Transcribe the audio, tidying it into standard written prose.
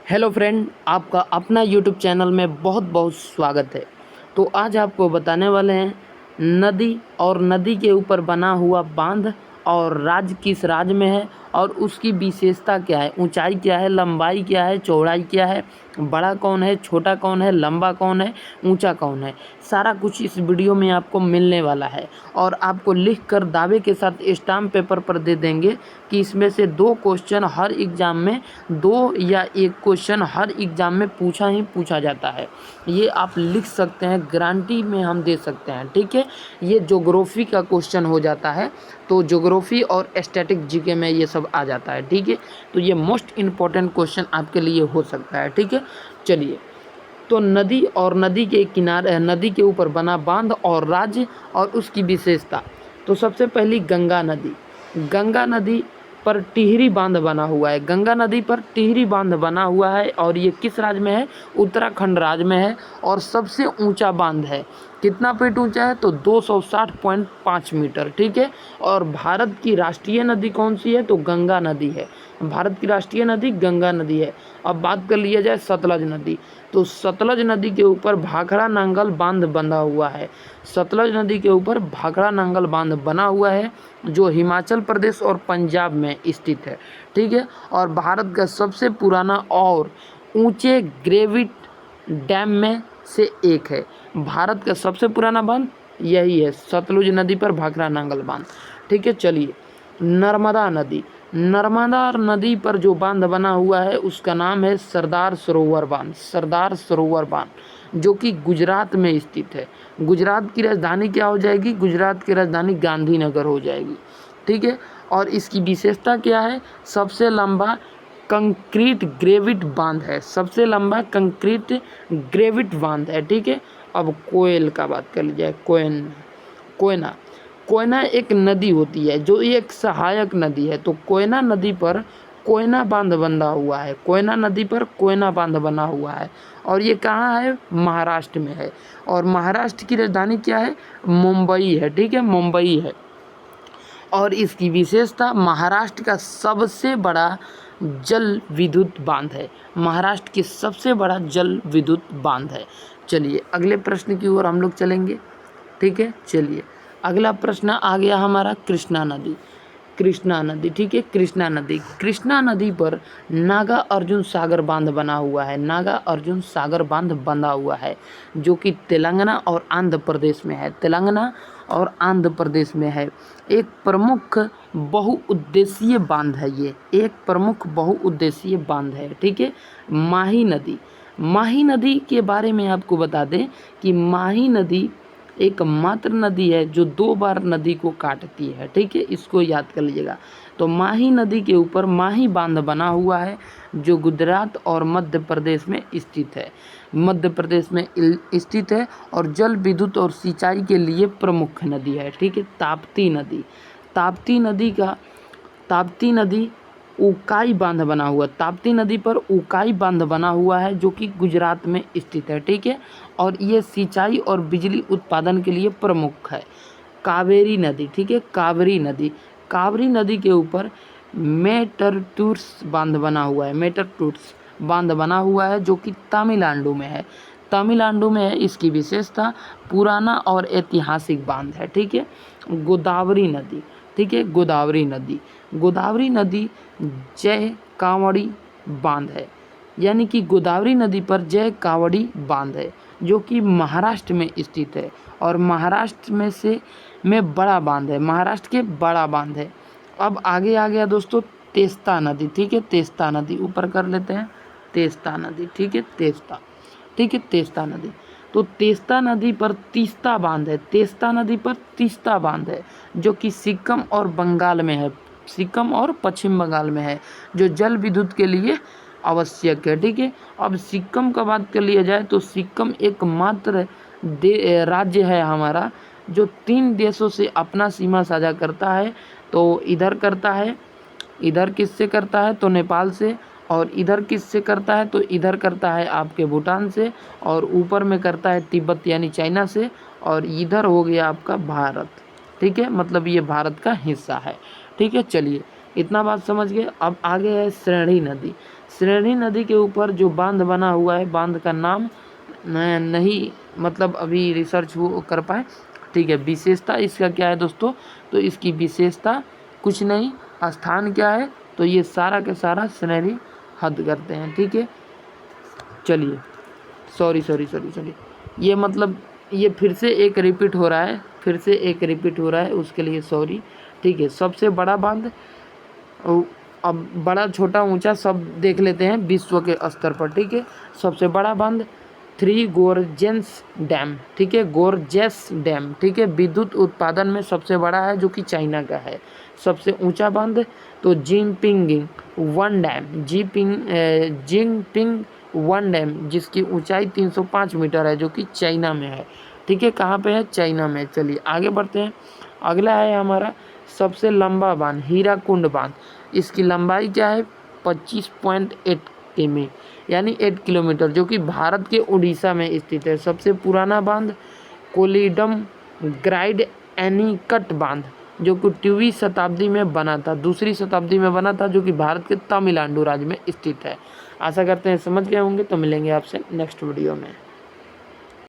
Hello friend, आपका अपना YouTube channel में बहुत बहुत स्वागत है। तो आज आपको बताने वाले हैं नदी और नदी के ऊपर बना हुआ बांध और राज्य किस राज्य में है और उसकी विशेषता क्या है, ऊंचाई क्या है, लंबाई क्या है, चौड़ाई क्या है, बड़ा कौन है, छोटा कौन है, लंबा कौन है, ऊंचा कौन है। सारा कुछ इस वीडियो में आपको मिलने वाला है और आपको लिख कर दावे के साथ स्टाम्प पेपर पर दे देंगे कि इसमें से 2 क्वेश्चन हर एग्ज़ाम में 2 या 1 क्वेश्चन हर एग्ज़ाम में पूछा ही पूछा जाता है। ये आप लिख सकते हैं, गारंटी में हम दे सकते हैं। ठीक है, ये ज्योग्राफी का क्वेश्चन हो जाता है, तो ज्योग्राफी और स्टैटिक जीके में ये सब आ जाता है। ठीक है, तो ये मोस्ट इम्पॉर्टेंट क्वेश्चन आपके लिए हो सकता है। ठीक है, चलिए। तो नदी और नदी के किनारे, नदी के ऊपर बना बांध और राज्य और उसकी विशेषता। तो सबसे पहली गंगा नदी। गंगा नदी पर टिहरी बांध बना हुआ है। गंगा नदी पर टिहरी बांध बना हुआ है और ये किस राज्य में है? उत्तराखंड राज्य में है और सबसे ऊंचा बांध है। कितना फीट ऊंचा है? तो 260.5 मीटर। ठीक है, और भारत की राष्ट्रीय नदी कौन सी है? तो गंगा नदी है। भारत की राष्ट्रीय नदी गंगा नदी है। अब बात कर लिया जाए सतलज नदी। तो सतलज नदी के ऊपर भाखड़ा नांगल बांध बंधा हुआ है। सतलज नदी के ऊपर भाखड़ा नांगल बांध बना हुआ है जो हिमाचल प्रदेश और पंजाब में स्थित है। ठीक है, और भारत का सबसे पुराना और ऊंचे ग्रेविट डैम में से एक है। भारत का सबसे पुराना बांध यही है, सतलुज नदी पर भाखड़ा नांगल बांध। ठीक है, चलिए। नर्मदा नदी। नर्मदा नदी पर जो बांध बना हुआ है उसका नाम है सरदार सरोवर बांध। सरदार सरोवर बांध जो कि गुजरात में स्थित है। गुजरात की राजधानी क्या हो जाएगी? गुजरात की राजधानी गांधीनगर हो जाएगी। ठीक है, और इसकी विशेषता क्या है? सबसे लंबा कंक्रीट ग्रेविट बांध है। सबसे लंबा कंक्रीट ग्रेविट बांध है। ठीक है, अब कोयल का बात कर ली जाए। कोयना। कोयना एक नदी होती है जो एक सहायक नदी है। तो कोयना नदी पर कोयना बांध बंधा हुआ है। कोयना नदी पर कोयना बांध बना हुआ है और ये कहाँ है? महाराष्ट्र में है। और महाराष्ट्र की राजधानी क्या है? मुंबई है। ठीक है, मुंबई है। और इसकी विशेषता महाराष्ट्र का सबसे बड़ा जल विद्युत बांध है। महाराष्ट्र की सबसे बड़ा जल विद्युत बांध है। चलिए अगले प्रश्न की ओर हम लोग चलेंगे। ठीक है, चलिए। अगला प्रश्न आ गया हमारा कृष्णा नदी। कृष्णा नदी। ठीक है, कृष्णा नदी। कृष्णा नदी पर नागा अर्जुन सागर बांध बना हुआ है। नागा अर्जुन सागर बांध बंधा हुआ है जो कि तेलंगाना और आंध्र प्रदेश में है। तेलंगाना और आंध्र प्रदेश में है। एक प्रमुख बहुउद्देशीय बांध है। ये एक प्रमुख बहुउद्देशीय बांध है। ठीक है, माही नदी। माही नदी के बारे में आपको बता दें कि माही नदी एकमात्र नदी है जो 2 बार नदी को काटती है। ठीक है, इसको याद कर लीजिएगा। तो माही नदी के ऊपर माही बांध बना हुआ है जो गुजरात और मध्य प्रदेश में स्थित है। मध्य प्रदेश में स्थित है और जल विद्युत और सिंचाई के लिए प्रमुख नदी है। ठीक है, ताप्ती नदी। ताप्ती नदी उकाई बांध बना हुआ। ताप्ती नदी पर उकाई बांध बना हुआ है जो कि गुजरात में स्थित है। ठीक है, और ये सिंचाई और बिजली उत्पादन के लिए प्रमुख है। कावेरी नदी। ठीक है, कावेरी नदी। कावेरी नदी के ऊपर मेटरटूर्स बांध बना हुआ है। मेटरटूर्स बांध बना हुआ है जो कि तमिलनाडु में है। तमिलनाडु में है। इसकी विशेषता पुराना और ऐतिहासिक बांध है। ठीक है, गोदावरी नदी। ठीक है, गोदावरी नदी। गोदावरी नदी जय कांवड़ी बांध है, यानी कि गोदावरी नदी पर जय कांवड़ी बांध है जो कि महाराष्ट्र में स्थित है और महाराष्ट्र में बड़ा बांध है। महाराष्ट्र के बड़ा बांध है। अब आगे आ गया दोस्तों तेस्ता नदी। ठीक है, तेस्ता नदी ऊपर कर लेते हैं। तेस्ता नदी। ठीक है, तेस्ता। ठीक है, तेस्ता नदी। तो तेस्ता नदी पर तीस्ता बांध है। तेस्ता नदी पर तीस्ता बांध है जो कि सिक्किम और बंगाल में है। सिक्किम और पश्चिम बंगाल में है जो जल विद्युत के लिए आवश्यक है। ठीक है, अब सिक्किम का बात कर लिया जाए तो सिक्किम एकमात्र राज्य है हमारा जो 3 देशों से अपना सीमा साझा करता है। तो इधर करता है, इधर किससे करता है? तो नेपाल से। और इधर किससे करता है? तो इधर करता है आपके भूटान से। और ऊपर में करता है तिब्बत यानी चाइना से। और इधर हो गया आपका भारत। ठीक है, मतलब ये भारत का हिस्सा है। ठीक है, चलिए। इतना बात समझ गए। अब आगे है श्रेणी नदी। श्रेणी नदी के ऊपर जो बांध बना हुआ है, बांध का नाम मैं नहीं मतलब अभी रिसर्च वो कर पाए, ठीक है। विशेषता इसका क्या है दोस्तों, तो इसकी विशेषता कुछ नहीं, स्थान क्या है, तो ये सारा के सारा श्रेणी हद करते हैं, ठीक है। चलिए सॉरी ये मतलब ये फिर से एक रिपीट हो रहा है, उसके लिए सॉरी, ठीक है। सबसे बड़ा बांध, अब बड़ा छोटा ऊंचा सब देख लेते हैं विश्व के स्तर पर, ठीक है। सबसे बड़ा बांध थ्री गोर्जेस डैम, ठीक है, गोर्जेस डैम, ठीक है, विद्युत उत्पादन में सबसे बड़ा है जो कि चाइना का है। सबसे ऊंचा बांध तो Jinping one dam, Jinping one dam, जिसकी ऊंचाई 305 मीटर है, जो कि चाइना में है, ठीक है। कहाँ पे है, चाइना में। चलिए आगे बढ़ते हैं। अगला है हमारा सबसे लंबा बांध हीराकुंड बांध। इसकी लंबाई क्या है, 25.8 किमी यानी 8 किलोमीटर, जो कि भारत के उड़ीसा में स्थित है। सबसे पुराना बांध कोलिडम ग्राइड एनीकट बांध, जो कि 2वीं शताब्दी में बना था, 2री शताब्दी में बना था, जो कि भारत के तमिलनाडु राज्य में स्थित है। आशा करते हैं समझ गए होंगे। तो मिलेंगे आपसे नेक्स्ट वीडियो में।